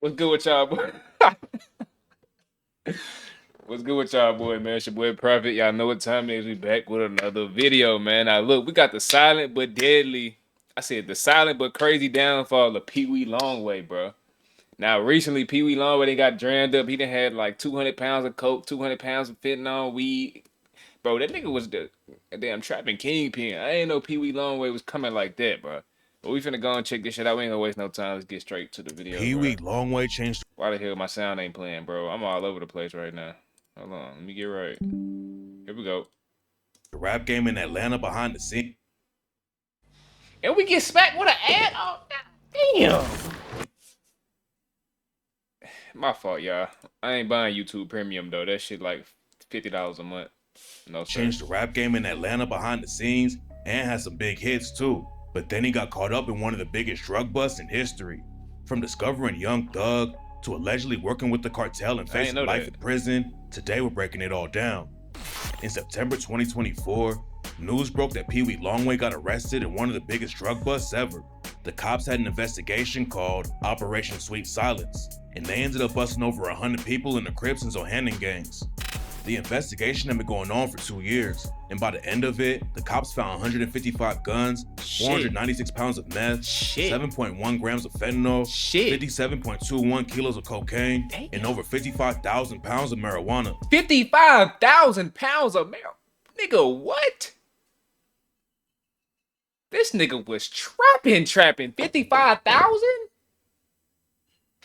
What's good with y'all, boy? What's good with y'all, boy, man? It's your boy Profit. Y'all know what time it is. We back with another video, man. Now, look, we got the silent but deadly. I said the silent but crazy downfall of Peewee Longway, bro. Now, recently, Peewee Longway, they got jammed up. He done had like 200 pounds of coke, 200 pounds of fentanyl, weed. Bro, that nigga was the damn trapping kingpin. I ain't know Peewee Longway was coming like that, bro. But we finna go and check this shit out. We ain't gonna waste no time. Let's get straight to the video, Peewee bro. Longway changed. Why the hell my sound ain't playing, bro? I'm all over the place right now. Hold on, let me get right. Here we go. The rap game in Atlanta behind the scenes. And we get smacked with an ad? Oh, damn. My fault, y'all. I ain't buying YouTube Premium, though. That shit like $50 a month. No, sir. Changed the rap game in Atlanta behind the scenes and had some big hits too. But then he got caught up in one of the biggest drug busts in history. From discovering Young Thug to allegedly working with the cartel and facing life in prison, today we're breaking it all down. In September 2024, news broke that Peewee Longway got arrested in one of the biggest drug busts ever. The cops had an investigation called Operation Sweet Silence, and they ended up busting over 100 people in the Crips and Zohannan gangs. The investigation had been going on for 2 years, and by the end of it, the cops found 155 guns, 496 pounds of meth, 7.1 grams of fentanyl, 57.21 kilos of cocaine, and over 55,000 pounds of marijuana. 55,000 pounds of marijuana? Nigga, what? This nigga was trapping. 55,000?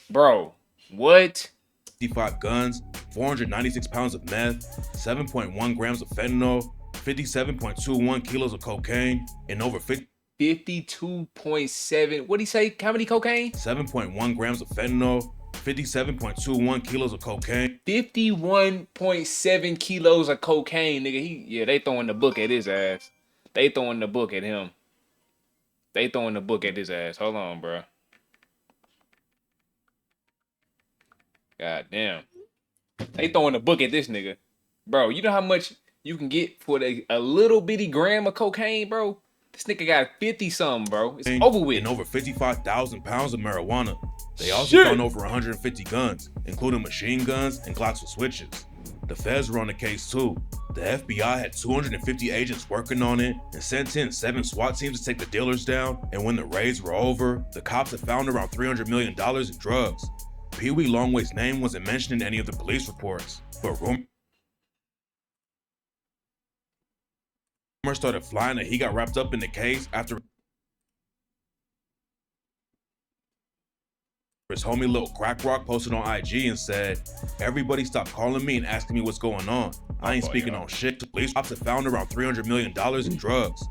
Bro, what? 55 guns, 496 pounds of meth, 7.1 grams of fentanyl, 57.21 kilos of cocaine, and over 52.7, what'd he say? How many cocaine? 7.1 grams of fentanyl, 57.21 kilos of cocaine. 51.7 kilos of cocaine, nigga. They throwing the book at his ass. They throwing the book at him. They throwing the book at his ass. Hold on, bro. God damn. They throwing the book at this nigga. Bro, you know how much you can get for a little bitty gram of cocaine, bro? This nigga got 50-something, bro. It's over with. And over 55,000 pounds of marijuana. They also found over 150 guns, including machine guns and Glocks with switches. The feds were on the case too. The FBI had 250 agents working on it and sent in 7 SWAT teams to take the dealers down. And when the raids were over, the cops had found around $300 million in drugs. Peewee Longway's name wasn't mentioned in any of the police reports, but rumors started flying that he got wrapped up in the case after his homie Lil Crack Rock posted on IG and said, "Everybody stop calling me and asking me what's going on. I ain't speaking on shit." The police cops have found around $300 million in drugs.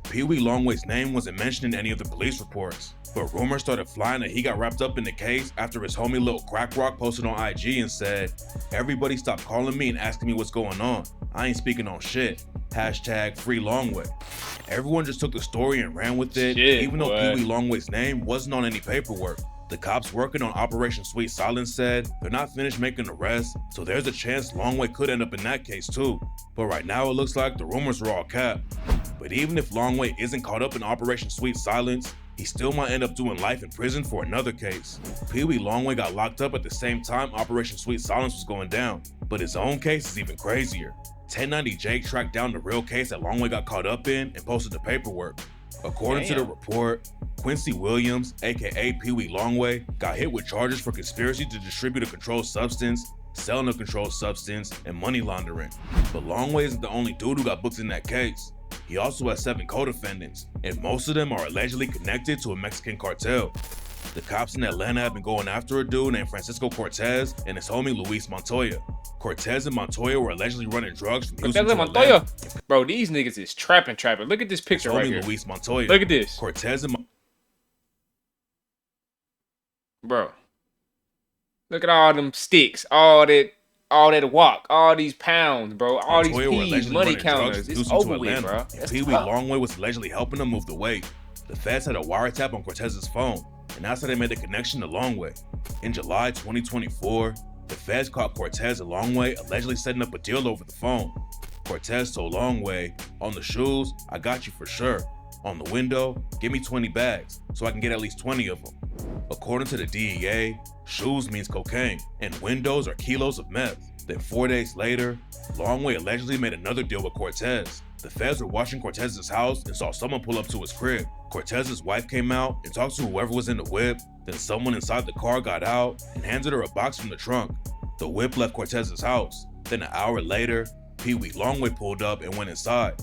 Peewee Longway's name wasn't mentioned in any of the police reports, but rumors started flying that he got wrapped up in the case after his homie Lil Crack Rock posted on IG and said, "Everybody stop calling me and asking me what's going on. I ain't speaking on shit. Hashtag free Longway." Everyone just took the story and ran with it, even though Peewee Longway's name wasn't on any paperwork. The cops working on Operation Sweet Silence said they're not finished making arrests, so there's a chance Longway could end up in that case too. But right now it looks like the rumors are all cap. But even if Longway isn't caught up in Operation Sweet Silence, he still might end up doing life in prison for another case. Peewee Longway got locked up at the same time Operation Sweet Silence was going down, but his own case is even crazier. 1090 Jake tracked down the real case that Longway got caught up in and posted the paperwork. According to the report, Quincy Williams, aka Peewee Longway, got hit with charges for conspiracy to distribute a controlled substance, selling a controlled substance, and money laundering. But Longway isn't the only dude who got booked in that case. He also has 7 co-defendants, and most of them are allegedly connected to a Mexican cartel. The cops in Atlanta have been going after a dude named Francisco Cortez and his homie Luis Montoya. Cortez and Montoya were allegedly running drugs from Houston to Atlanta. Bro, these niggas is trapping. Look at this picture right here. Luis Montoya. Look at this. Cortez and Bro, look at all them sticks, all that walk, all these pounds, bro, all these P's, money counters. It's over with, bro. Peewee Longway was allegedly helping him move the weight. The feds had a wiretap on Cortez's phone, and that's how they made the connection to Longway. In July 2024, the feds caught Cortez and Longway allegedly setting up a deal over the phone. Cortez told Longway, "On the shoes, I got you for sure. On the window, give me 20 bags so I can get at least 20 of them." According to the DEA, shoes means cocaine, and windows are kilos of meth. Then 4 days later, Longway allegedly made another deal with Cortez. The feds were watching Cortez's house and saw someone pull up to his crib. Cortez's wife came out and talked to whoever was in the whip. Then someone inside the car got out and handed her a box from the trunk. The whip left Cortez's house. Then an hour later, Peewee Longway pulled up and went inside.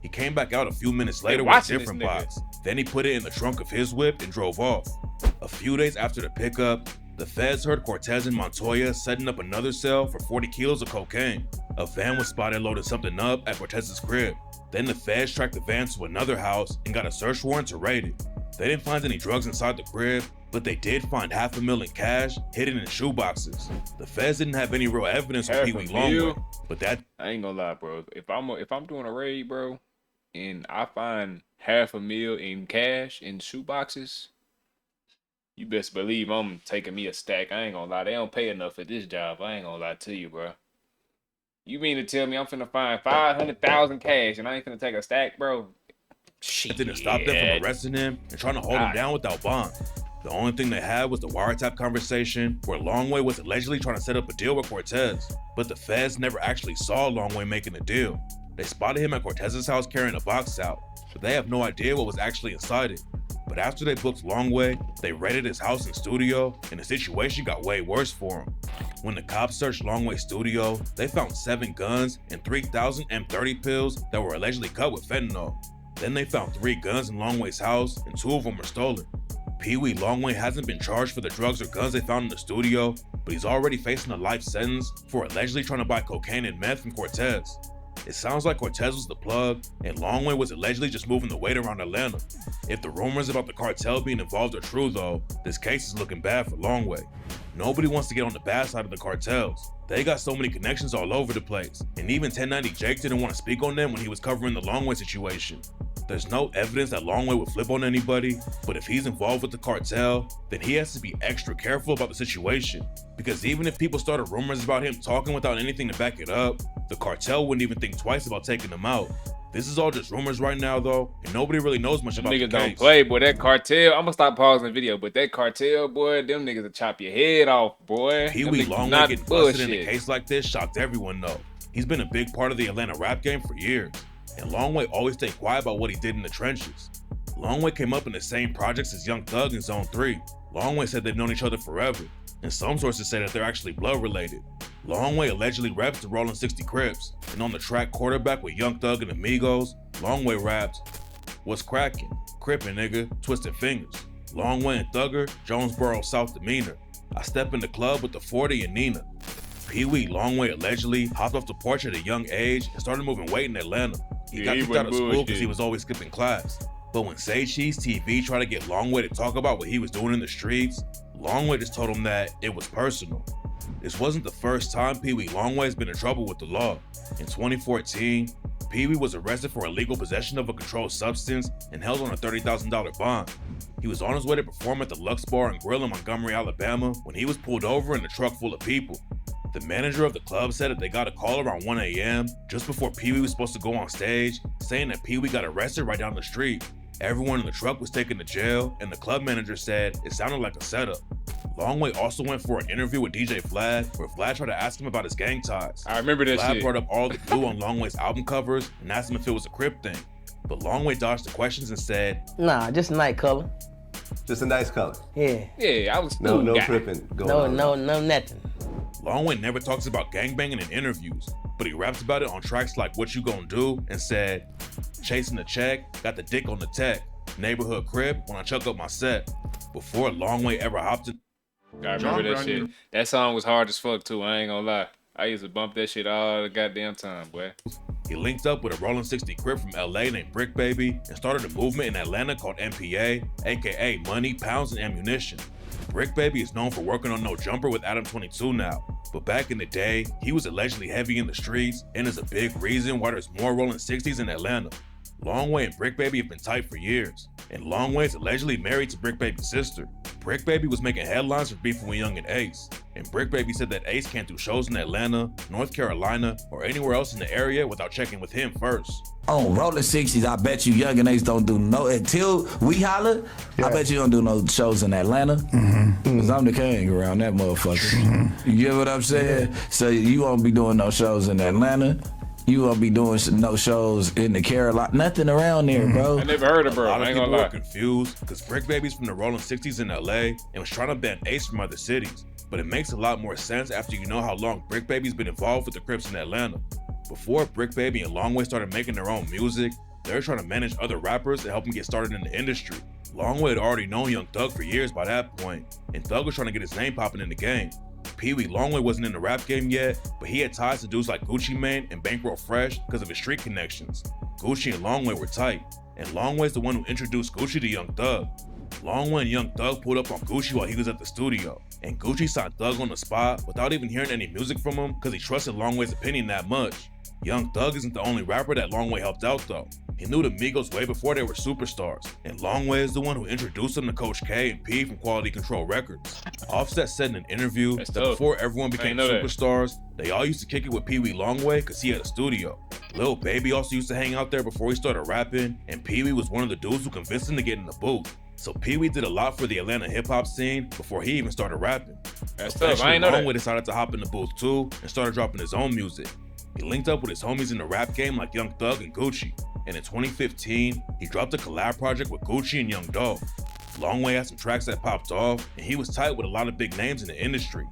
He came back out a few minutes later with a different box. Then he put it in the trunk of his whip and drove off. A few days after the pickup, the feds heard Cortez and Montoya setting up another cell for 40 kilos of cocaine. A van was spotted loading something up at Cortez's crib. Then the feds tracked the van to another house and got a search warrant to raid it. They didn't find any drugs inside the crib, but they did find $500,000 in cash hidden in shoe boxes. The feds didn't have any real evidence on Peewee Longway, but that— I ain't gonna lie, bro. If I'm doing a raid, bro, and I find $500,000 in cash in shoe boxes, you best believe I'm taking me a stack. I ain't gonna lie. They don't pay enough for this job. I ain't gonna lie to you, bro. You mean to tell me I'm finna find 500,000 cash and I ain't finna take a stack, bro? Shit didn't stop them from arresting him and trying to hold him down without bond. The only thing they had was the wiretap conversation where Longway was allegedly trying to set up a deal with Cortez, but the feds never actually saw Longway making a deal. They spotted him at Cortez's house carrying a box out, but they have no idea what was actually inside it. But after they booked Longway, they raided his house and studio, and the situation got way worse for him. When the cops searched Longway's studio, they found 7 guns and 3,000 M30 pills that were allegedly cut with fentanyl. Then they found 3 guns in Longway's house, and 2 of them were stolen. Peewee Longway hasn't been charged for the drugs or guns they found in the studio, but he's already facing a life sentence for allegedly trying to buy cocaine and meth from Cortez. It sounds like Cortez was the plug, and Longway was allegedly just moving the weight around Atlanta. If the rumors about the cartel being involved are true though, this case is looking bad for Longway. Nobody wants to get on the bad side of the cartels. They got so many connections all over the place, and even 1090 Jake didn't want to speak on them when he was covering the Longway situation. There's no evidence that Longway would flip on anybody, but if he's involved with the cartel, then he has to be extra careful about the situation. Because even if people started rumors about him talking without anything to back it up, the cartel wouldn't even think twice about taking him out. This is all just rumors right now though, and nobody really knows much about the case. Niggas don't play, boy. That cartel, I'm gonna stop pausing the video, but that cartel, boy, them niggas will chop your head off, boy. Peewee Longway getting busted in a case like this shocked everyone though. He's been a big part of the Atlanta rap game for years, and Longway always stayed quiet about what he did in the trenches. Longway came up in the same projects as Young Thug in Zone 3. Longway said they've known each other forever, and some sources say that they're actually blood related. Longway allegedly reps the Rollin' 60 Crips, and on the track Quarterback with Young Thug and Amigos, Longway raps, "What's crackin'? Crippin' nigga, twisted fingers. Longway and Thugger, Jonesboro South demeanor. I step in the club with the 40 and Nina." Peewee Longway allegedly hopped off the porch at a young age and started moving weight in Atlanta. He got kicked out of school because he was always skipping class. But when Sage Cheese TV tried to get Longway to talk about what he was doing in the streets, Longway just told him that it was personal. This wasn't the first time Peewee Longway has been in trouble with the law. In 2014, Peewee was arrested for illegal possession of a controlled substance and held on a $30,000 bond. He was on his way to perform at the Lux Bar and Grill in Montgomery, Alabama, when he was pulled over in a truck full of people. The manager of the club said that they got a call around 1 a.m. just before Peewee was supposed to go on stage, saying that Peewee got arrested right down the street. Everyone in the truck was taken to jail, and the club manager said it sounded like a setup. Longway also went for an interview with DJ Vlad, where Vlad tried to ask him about his gang ties. I remember that Vlad shit. brought up all the blue on Longway's album covers and asked him if it was a Crip thing. But Longway dodged the questions and said, "Nah, just a night color. Just a nice color. Yeah. Yeah, I was No tripping going on. No, nothing." Longway never talks about gangbanging in interviews, but he raps about it on tracks like What You Gon' Do and said, "Chasing the check, got the dick on the tech, neighborhood crib when I chuck up my set." Before Longway ever hopped in. I remember that shit. That song was hard as fuck too, I ain't gonna lie. I used to bump that shit all the goddamn time, boy. He linked up with a Rollin' 60 Crip from LA named Brick Baby and started a movement in Atlanta called MPA, aka Money, Pounds, and Ammunition. Brick Baby is known for working on No Jumper with Adam 22 now, but back in the day, he was allegedly heavy in the streets and is a big reason why there's more Rollin' 60s in Atlanta. Longway and Brick Baby have been tight for years, and Longway is allegedly married to Brick Baby's sister. Brick Baby was making headlines for beefing with Young and Ace, and Brick Baby said that Ace can't do shows in Atlanta, North Carolina, or anywhere else in the area without checking with him first. On Rolling 60s, I bet you Young and Ace don't do no, until we holler, I bet you don't do no shows in Atlanta. Cause I'm the king around that motherfucker. You get what I'm saying? So you won't be doing no shows in Atlanta. You won't be doing no shows in the Carolina, nothing around there, bro. I never heard of bro. A lot of I ain't people gonna were lie. confused because Brick Baby's from the Rolling 60s in LA and was trying to ban Ace from other cities. But it makes a lot more sense after you know how long Brick Baby's been involved with the Crips in Atlanta. Before Brick Baby and Longway started making their own music, they were trying to manage other rappers to help them get started in the industry. Longway had already known Young Thug for years by that point, and Thug was trying to get his name popping in the game. Peewee Longway wasn't in the rap game yet, but he had ties to dudes like Gucci Mane and Bankroll Fresh because of his street connections. Gucci and Longway were tight, and Longway's the one who introduced Gucci to Young Thug. Longway and Young Thug pulled up on Gucci while he was at the studio, and Gucci signed Thug on the spot without even hearing any music from him because he trusted Longway's opinion that much. Young Thug isn't the only rapper that Longway helped out though. He knew the Migos way before they were superstars, and Longway is the one who introduced him to Coach K and P from Quality Control Records. Offset said in an interview that before everyone became superstars, they all used to kick it with Peewee Longway because he had a studio. Lil Baby also used to hang out there before he started rapping, and Peewee was one of the dudes who convinced him to get in the booth. So Peewee did a lot for the Atlanta hip-hop scene before he even started rapping. That's tough. I ain't know that. Longway decided to hop in the booth too and started dropping his own music. He linked up with his homies in the rap game like Young Thug and Gucci, and in 2015, he dropped a collab project with Gucci and Young Dolph. Longway had some tracks that popped off, and he was tight with a lot of big names in the industry,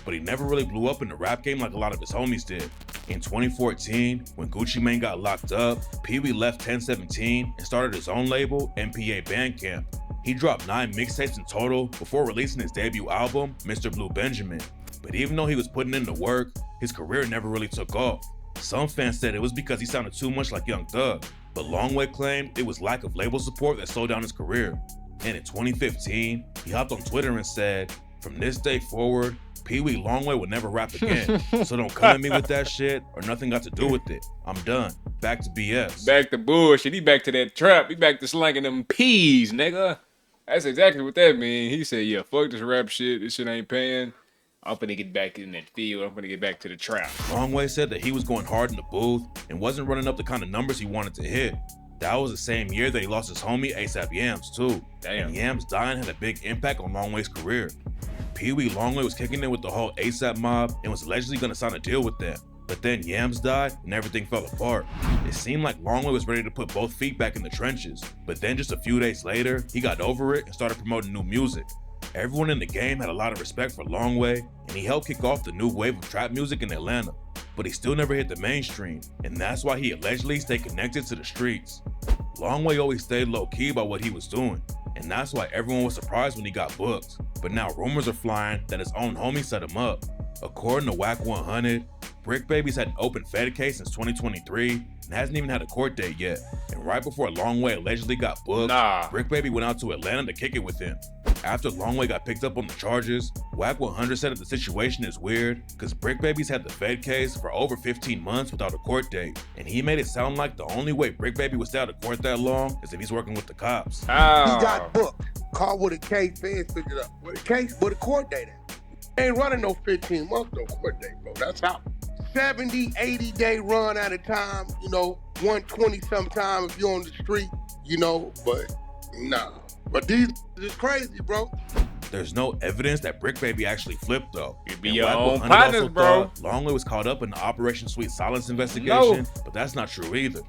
but he never really blew up in the rap game like a lot of his homies did. In 2014, when Gucci Mane got locked up, Peewee left 1017 and started his own label, MPA Bandcamp. He dropped 9 mixtapes in total before releasing his debut album, Mr. Blue Benjamin. But even though he was putting in the work, his career never really took off. Some fans said it was because he sounded too much like Young Thug, but Longway claimed it was lack of label support that slowed down his career. And in 2015, he hopped on Twitter and said, "From this day forward, Peewee Longway will never rap again, so don't come at me with that shit or nothing got to do with it. I'm done. Back to BS." Back to bullshit. He back to that trap. He back to slanging them peas, nigga. That's exactly what that mean. He said, yeah, fuck this rap shit. This shit ain't paying. I'm finna get back in that field. I'm finna get back to the trap. Longway said that he was going hard in the booth and wasn't running up the kind of numbers he wanted to hit. That was the same year that he lost his homie ASAP Yams too. Damn. And Yams dying had a big impact on Longway's career. Peewee Longway was kicking it with the whole ASAP mob and was allegedly gonna sign a deal with them. But then Yams died and everything fell apart. It seemed like Longway was ready to put both feet back in the trenches, but then just a few days later, he got over it and started promoting new music. Everyone in the game had a lot of respect for Longway, and he helped kick off the new wave of trap music in Atlanta, but he still never hit the mainstream, and that's why he allegedly stayed connected to the streets. Longway always stayed low-key about what he was doing, and that's why everyone was surprised when he got booked. But now rumors are flying that his own homie set him up. According to Whack 100, Brick Baby's had an open Fed case since 2023 and hasn't even had a court date yet. And right before Longway allegedly got booked, Brick Baby went out to Atlanta to kick it with him. After Longway got picked up on the charges, Whack 100 said that the situation is weird because Brick Baby's had the Fed case for over 15 months without a court date, and he made it sound like the only way Brick Baby would stay out of court that long is if he's working with the cops. He got booked, caught with a case, feds picked it up. With a case, with a court date. Ain't running no 15 months, no court date, bro. That's out. 70, 80 day run at a time, 120 sometime if you're on the street, but nah. But these is crazy, bro. There's no evidence that Brick Baby actually flipped though. You be your own partners, bro. Longway was caught up in the Operation Sweet Silence investigation, but that's not true either.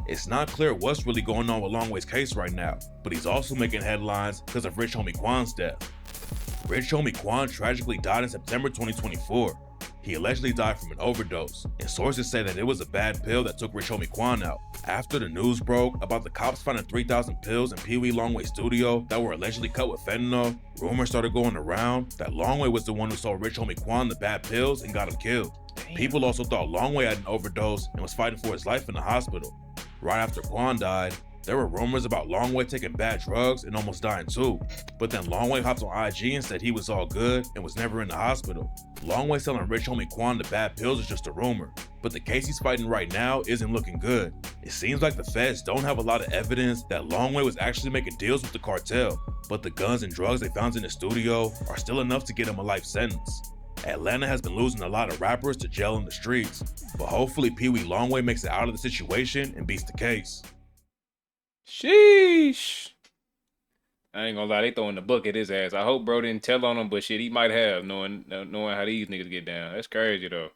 It's not clear what's really going on with Longway's case right now, but he's also making headlines because of Rich Homie Quan's death. Rich Homie Quan tragically died in September 2024. He allegedly died from an overdose, and sources say that it was a bad pill that took Rich Homie Quan out. After the news broke about the cops finding 3,000 pills in Peewee Longway's studio that were allegedly cut with fentanyl, rumors started going around that Longway was the one who sold Rich Homie Quan the bad pills and got him killed. People also thought Longway had an overdose and was fighting for his life in the hospital. Right after Quan died, There were rumors about Longway taking bad drugs and almost dying too, but then Longway hopped on IG and said he was all good and was never in the hospital. Longway selling rich homie Quan the bad pills is just a rumor, but the case he's fighting right now isn't looking good. It seems like the feds don't have a lot of evidence that Longway was actually making deals with the cartel, but the guns and drugs they found in the studio are still enough to get him a life sentence. Atlanta has been losing a lot of rappers to jail in the streets, but hopefully Peewee Longway makes it out of the situation and beats the case. Sheesh. I ain't gonna lie, they throwing the book at his ass. I hope bro didn't tell on him, but shit, he might have, knowing how these niggas get down. That's crazy though.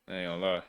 I ain't gonna lie.